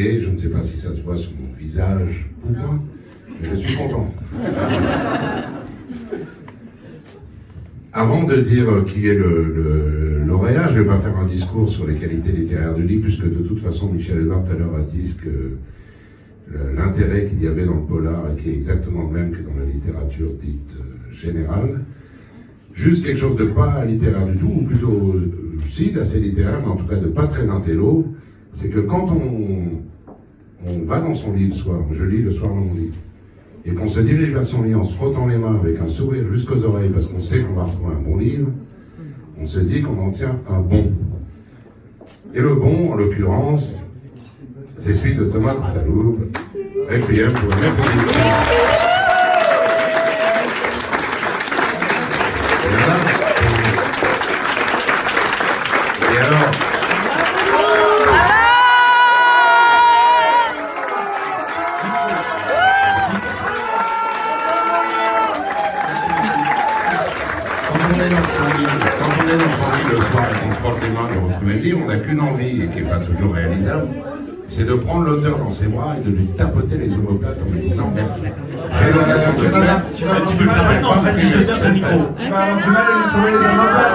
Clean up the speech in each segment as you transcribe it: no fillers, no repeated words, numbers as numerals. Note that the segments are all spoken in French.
Et je ne sais pas si ça se voit sur mon visage ou pas, mais je suis content. Avant de dire qui est le lauréat, je ne vais pas faire un discours sur les qualités littéraires du livre, puisque de toute façon, Michel Edouard tout à l'heure a dit que l'intérêt qu'il y avait dans le polar, et qui est exactement le même que dans la littérature dite générale. Juste quelque chose de pas littéraire du tout, ou plutôt, si, d'assez littéraire, mais en tout cas de pas très intello, c'est que quand on va dans son lit le soir, je lis le soir dans mon lit, et qu'on se dirige vers son lit en se frottant les mains avec un sourire jusqu'aux oreilles parce qu'on sait qu'on va retrouver un bon livre, on se dit qu'on en tient un bon. Et le bon, en l'occurrence, c'est celui de Thomas Cantaloupe, Requiem pour un mercredi. Et alors, quand on est dans son lit le soir et qu'on se frotte les mains de retrouver le livre, on n'a qu'une envie, et qui n'est pas toujours réalisable, c'est de prendre l'auteur dans ses bras et de lui tapoter les omoplates en lui disant merci. J'ai l'occasion de le faire. Tu peux le faire maintenant, vas-y, je te tiens ton micro. Tu vas avoir du mal à lui trouver les omoplates.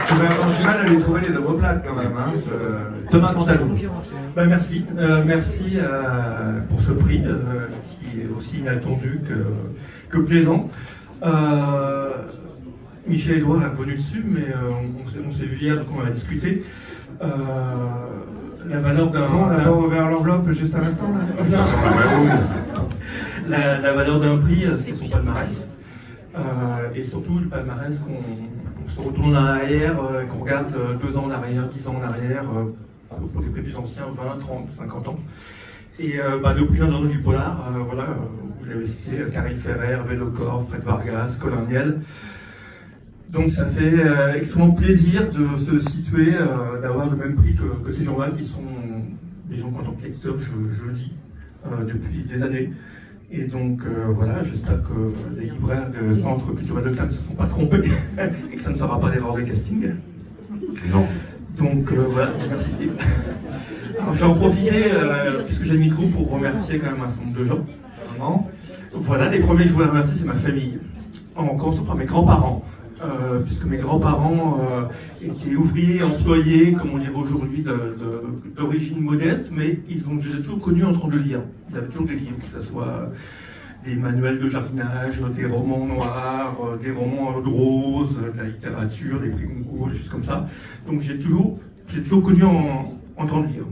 Tu vas avoir du mal à lui trouver les omoplates quand même. Hein. Thomas Cantaloupe. Merci pour ce prix qui est aussi inattendu que plaisant. Michel Edouard est revenu dessus, mais on s'est vu hier, donc on a discuté. La valeur d'un... On n'a pas ouvert l'enveloppe juste à l'instant là. La valeur d'un prix, c'est son palmarès. Et surtout le palmarès qu'on se retourne en arrière, qu'on regarde 2 ans en arrière, 10 ans en arrière, pour les prix plus anciens, 20, 30, 50 ans. Et le prix d'ordre du polar, vous l'avez cité, Caril Ferrer, Hervé Lecor, Fred Vargas, Colin Niel. Donc ça fait extrêmement plaisir de se situer, d'avoir le même prix que ces gens-là qui sont des gens qu'en tant que lecteur je lis depuis des années. Et donc j'espère que les libraires de Centre culturel de Clam ne se sont pas trompés et que ça ne sera pas l'erreur de casting. Non. Donc voilà, merci. Alors, je vais en profiter, puisque j'ai le micro, pour remercier quand même un certain nombre de gens. Vraiment. Voilà, les premiers que je voulais remercier, c'est ma famille. En commençant par mes grands-parents. Puisque mes grands-parents étaient ouvriers, employés, comme on dirait aujourd'hui, d'origine modeste, mais je les ai toujours connus en train de lire. Ils avaient toujours des livres, que ce soit des manuels de jardinage, des romans noirs, des romans de rose, de la littérature, des prix Goncourt, des choses comme ça. Donc j'ai toujours connu en train de lire.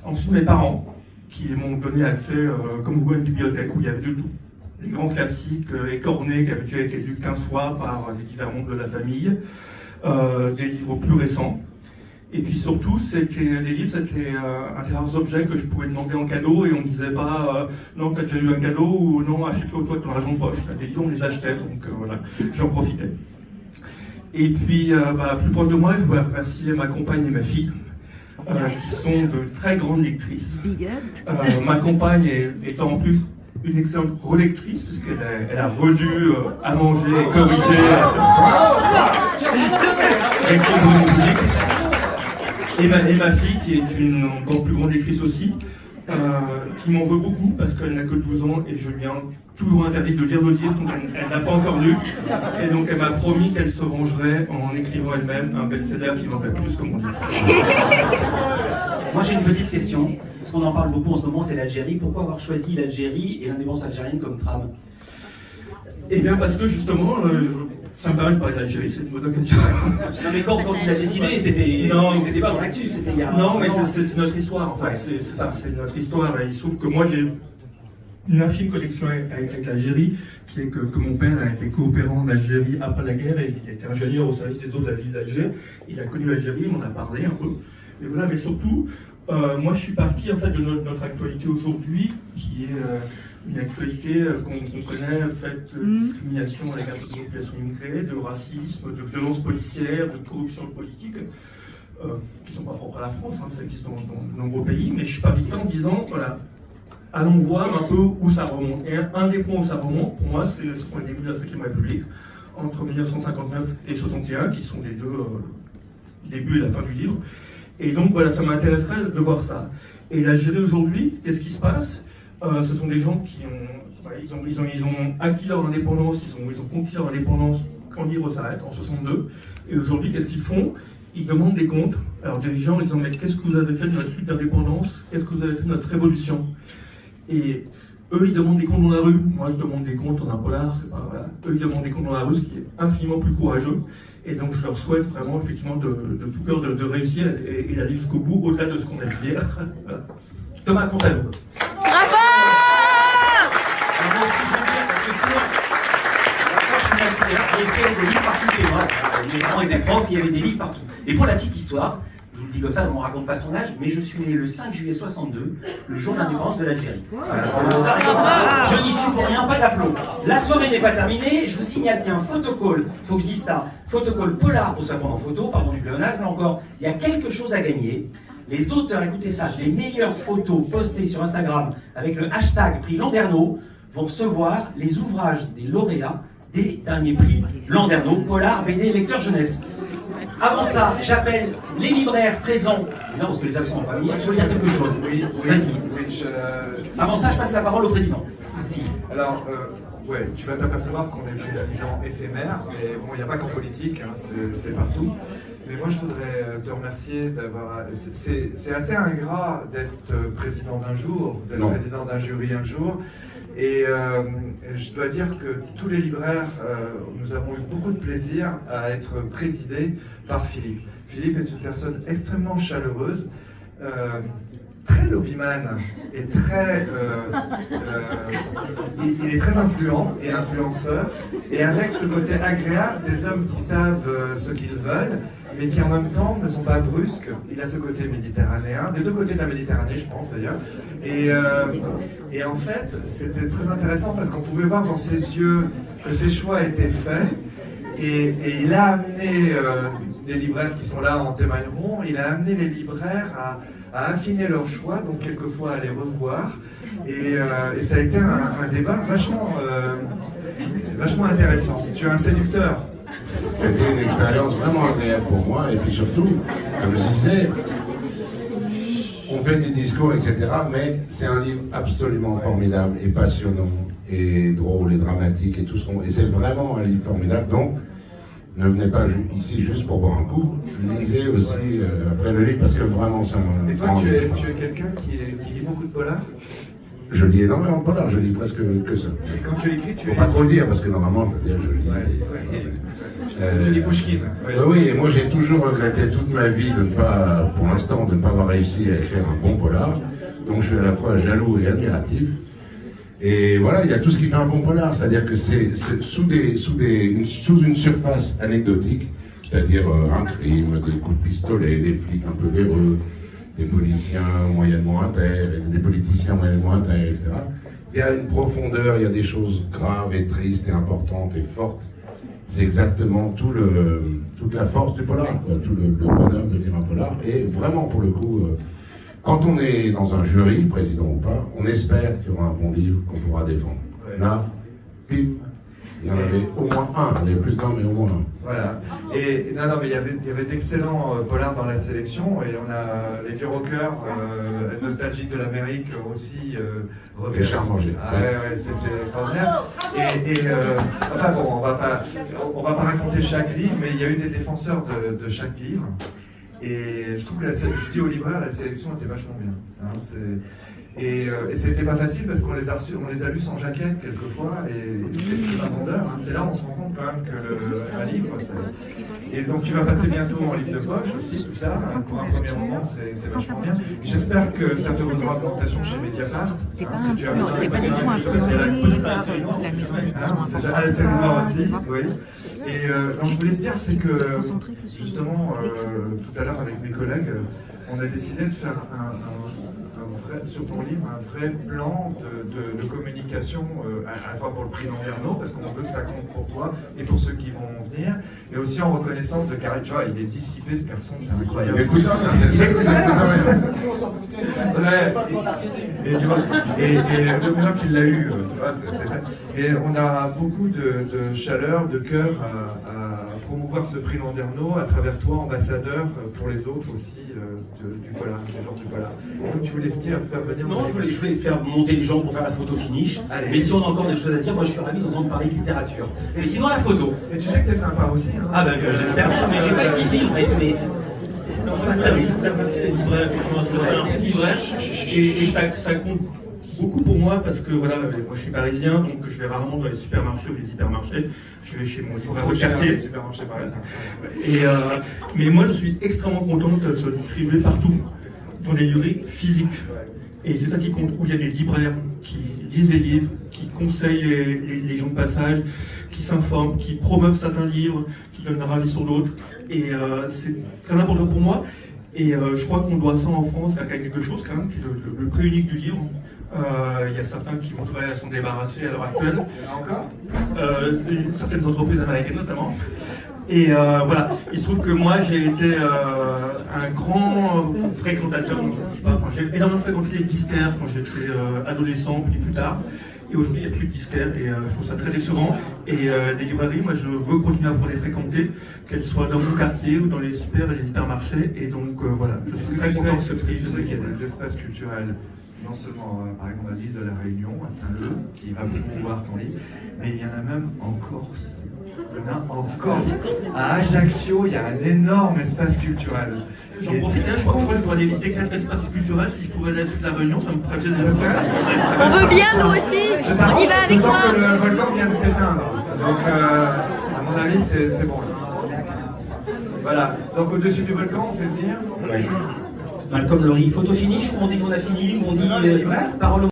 Ensuite, mes parents, qui m'ont donné accès, comme vous, à une bibliothèque où il y avait de tout. Les grands classiques, les cornets qui avaient déjà été lus 15 fois par les divers membres de la famille, des livres plus récents. Et puis surtout, les livres, c'était un des rares objets que je pouvais demander en cadeau et on ne disait pas non, t'as déjà eu un cadeau ou non, achète-le toi ton argent de poche. Les livres, on les achetait, donc voilà, j'en profitais. Et puis, plus proche de moi, je voulais remercier ma compagne et ma fille. Qui sont de très grandes lectrices. Ma compagne étant en plus une excellente relectrice, puisqu'elle a relu à manger et corrigé et ma fille, qui est une encore plus grande lectrice aussi, qui m'en veut beaucoup parce qu'elle n'a que 12 ans et je lui ai toujours interdit de lire le livre, donc elle n'a pas encore lu. Et donc elle m'a promis qu'elle se vengerait en écrivant elle-même un best-seller qui n'en fait plus, comme on dit. Moi j'ai une petite question, parce qu'on en parle beaucoup en ce moment, c'est l'Algérie. Pourquoi avoir choisi l'Algérie et l'indépendance algérienne comme trame? Eh bien parce que justement, ça me permet de parler d'Algérie, c'est une bonne occasion. Non mais quand tu l'as décidé, c'était pas dans l'actu, c'était il y a... Non mais c'est notre histoire, enfin, c'est ça, c'est notre histoire. Et il se trouve que moi j'ai une infime connexion avec l'Algérie, qui est que mon père a été coopérant d'Algérie après la guerre, et il a été ingénieur au service des eaux de la ville d'Alger. Il a connu l'Algérie, il m'en a parlé un peu. Mais voilà, mais surtout, moi je suis parti en fait de notre actualité aujourd'hui, qui est une actualité qu'on connaît, faite de discrimination à l'égard des populations immigrées, de racisme, de violence policière, de corruption politique, qui ne sont pas propres à la France, hein, ça existe dans de nombreux pays, mais je suis parti ça en disant, voilà, allons voir un peu où ça remonte. Et un des points où ça remonte, pour moi, c'est ce qu'on a début de la 5e République, entre 1959 et 61, qui sont les deux début et la fin du livre. Et donc voilà, ça m'intéresserait de voir ça. Et l'Algérie aujourd'hui, qu'est-ce qui se passe? Ce sont des gens qui ont acquis leur indépendance, ils ont conquis leur indépendance quand le livre s'arrête, en 62. Et aujourd'hui, qu'est-ce qu'ils font? Ils demandent des comptes à leurs dirigeants en disant mais qu'est-ce que vous avez fait de notre lutte d'indépendance? Qu'est-ce que vous avez fait de notre révolution? Et eux, ils demandent des comptes dans la rue. Moi, je demande des comptes dans un polar, c'est pas voilà. Eux, ils demandent des comptes dans la rue, ce qui est infiniment plus courageux. Et donc, je leur souhaite vraiment, effectivement, de tout cœur de réussir et d'aller jusqu'au bout, au-delà de ce qu'on a dit hier. Voilà. Thomas Contalou. Bravo! Moi aussi, je veux dire, parce que sinon, quand je suis maquilleur, j'ai essayé des livres partout chez moi. Mes parents étaient profs, il y avait des livres partout. Et pour la petite histoire, je vous le dis comme ça, on ne raconte pas son âge, mais je suis né le 5 juillet 62, le jour de l'indépendance de l'Algérie. Voilà, c'est comme ça. Je n'y suis pour rien, pas d'aplomb. La soirée n'est pas terminée, je vous signale qu'il y a un photocall, il faut que je dise ça, photocall polar pour se prendre en photo, pardon du pléonasme, là encore, il y a quelque chose à gagner. Les auteurs, écoutez ça, les meilleures photos postées sur Instagram avec le hashtag prix Landerneau vont recevoir les ouvrages des lauréats des derniers prix Landerneau, polar, BD, lecteur jeunesse. Avant ça, j'appelle les libraires présents. Non, parce que les absents n'ont pas mis. Je veux dire quelque chose. Oui, Vas-y. Avant ça, je passe la parole au président. Vas-y. Alors, ouais, tu vas t'apercevoir qu'on est président éphémère, mais bon, il n'y a pas qu'en politique, hein, c'est partout. Mais moi, je voudrais te remercier d'avoir... C'est assez ingrat d'être président d'un jour, d'être président d'un jury un jour. Et je dois dire que tous les libraires, nous avons eu beaucoup de plaisir à être présidés par Philippe. Philippe est une personne extrêmement chaleureuse, très lobbyman et très... il est très influent et influenceur, et avec ce côté agréable des hommes qui savent ce qu'ils veulent, mais qui en même temps ne sont pas brusques. Il a ce côté méditerranéen, des deux côtés de la Méditerranée, je pense d'ailleurs. Et en fait, c'était très intéressant parce qu'on pouvait voir dans ses yeux que ses choix étaient faits. Et il a amené, les libraires qui sont là en témoigneront, il a amené les libraires à affiner leurs choix, donc quelquefois à les revoir. Et ça a été un débat vachement intéressant. Tu es un séducteur. C'était une expérience vraiment agréable pour moi, et puis surtout, comme je disais, on fait des discours, etc., mais c'est un livre absolument formidable et passionnant, et drôle, et dramatique, et tout ce qu'on... Et c'est vraiment un livre formidable, donc ne venez pas ici juste pour boire un coup, lisez aussi après le livre, parce que vraiment c'est un... Et toi, tu es quelqu'un qui lit beaucoup de polars? Je lis énormément de polars, je lis presque que ça. Et quand tu écris, tu... Faut pas trop le dire, parce que normalement, je veux dire, je lis... Tu lis Pouchkine. Oui, et moi j'ai toujours regretté toute ma vie de ne pas, pour l'instant, de ne pas avoir réussi à écrire un bon polar. Donc je suis à la fois jaloux et admiratif. Et voilà, il y a tout ce qui fait un bon polar, c'est-à-dire que c'est sous une surface anecdotique, c'est-à-dire un crime, des coups de pistolet, des flics un peu véreux, des policiers moyennement intègres, des politiciens moyennement intègres, etc. Il y a une profondeur, il y a des choses graves et tristes et importantes et fortes. C'est exactement toute la force du polar, quoi, tout le bonheur de lire un polar. Et vraiment, pour le coup, quand on est dans un jury, président ou pas, on espère qu'il y aura un bon livre qu'on pourra défendre. Ouais. Là, pim, il y en avait au moins un, il y avait plus d'un, mais au moins un. Voilà. Et non, mais il y avait d'excellents polars dans la sélection, et on a les vieux rockers nostalgiques de l'Amérique aussi. Les Charmangers. Ah ouais, c'était extraordinaire. Enfin bon, on va pas raconter chaque livre, mais il y a eu des défenseurs de chaque livre. Et je trouve que je dis aux libraires, la sélection était vachement bien. Hein, et c'était pas facile parce qu'on les a lus sans jaquette quelquefois, et c'est pas vendeur. Hein. C'est là où on se rend compte quand même que un livre, et donc tu vas passer bientôt en livre de poche aussi, tout ça. Hein, pour un premier moment, c'est vachement bien. J'espère que ça te vaudra augmentation chez Mediapart. Hein, si tu as besoin de quelqu'un qui te c'est moi aussi, oui. Et donc je voulais te dire, c'est que justement, tout à l'heure avec mes collègues, on a décidé de faire sur ton livre un vrai plan de communication à la fois pour le prix Landerneau, parce qu'on veut que ça compte pour toi et pour ceux qui vont venir, mais aussi en reconnaissance de Karim. Tu vois, il est dissipé ce garçon, c'est incroyable. Écoute, et tu vois, et le moment qu'il l'a eu, tu vois, et on a beaucoup de chaleur, de cœur à promouvoir. promouvoir ce prix Landerneau à travers toi, ambassadeur pour les autres aussi du polar, des gens du polar. Donc tu voulais faire venir... Non, je voulais faire monter les gens pour faire la photo finish. Allez. Mais si on a encore des choses à dire, moi je suis ravi d'entendre parler de littérature. Mais sinon la photo. Et tu sais que t'es sympa aussi. Hein, Ah bah j'espère bien, mais j'ai pas écrit le livre, mais... Merci des libraires, effectivement, parce que c'est un livret et ça compte beaucoup pour moi parce que voilà, moi je suis parisien, donc je vais rarement dans les supermarchés ou les hypermarchés. Je vais chez mon libraire de quartier. Mais moi je suis extrêmement content de se distribuer partout, dans des librairies physiques. Et c'est ça qui compte, où il y a des libraires qui lisent les livres, qui conseillent les gens de passage, qui s'informent, qui promeuvent certains livres, qui donnent leur avis sur d'autres. Et c'est très important pour moi. Et je crois qu'on doit ça en France à quelque chose quand même, qui est le prix unique du livre. Il y a certains qui voudraient s'en débarrasser à l'heure actuelle. Encore Certaines entreprises américaines notamment. Et voilà, il se trouve que moi j'ai été un grand fréquentateur, donc ça se dit pas, enfin, j'ai énormément fréquenté les disquaires quand j'étais adolescent, puis plus tard. Et aujourd'hui, il n'y a plus de disquaires et je trouve ça très décevant. Et des librairies, moi je veux continuer à pouvoir les fréquenter, qu'elles soient dans mon quartier ou dans les super et les hypermarchés. Et donc voilà, je suis très content que ce prix. Je sais qu'il y a des espaces culturels, non seulement par exemple à l'île de la Réunion, à Saint-Leu, qui va promouvoir ton livre, mais il y en a même en Corse. Il y en a en Corse. À Ajaccio, il y a un énorme espace culturel. J'en profite, je crois que je dois aller visiter 4 espaces culturels. Si je pouvais aller à la suite de la Réunion, ça me ferait plaisir. On veut bien, nous aussi. On y va avec toi. D'autant que le volcan vient de s'éteindre. Donc, à mon avis, c'est bon. Voilà. Donc, au-dessus du volcan, on fait venir. Malcolm Lowry, photo finish, ou on dit qu'on a fini, ou on dit parole au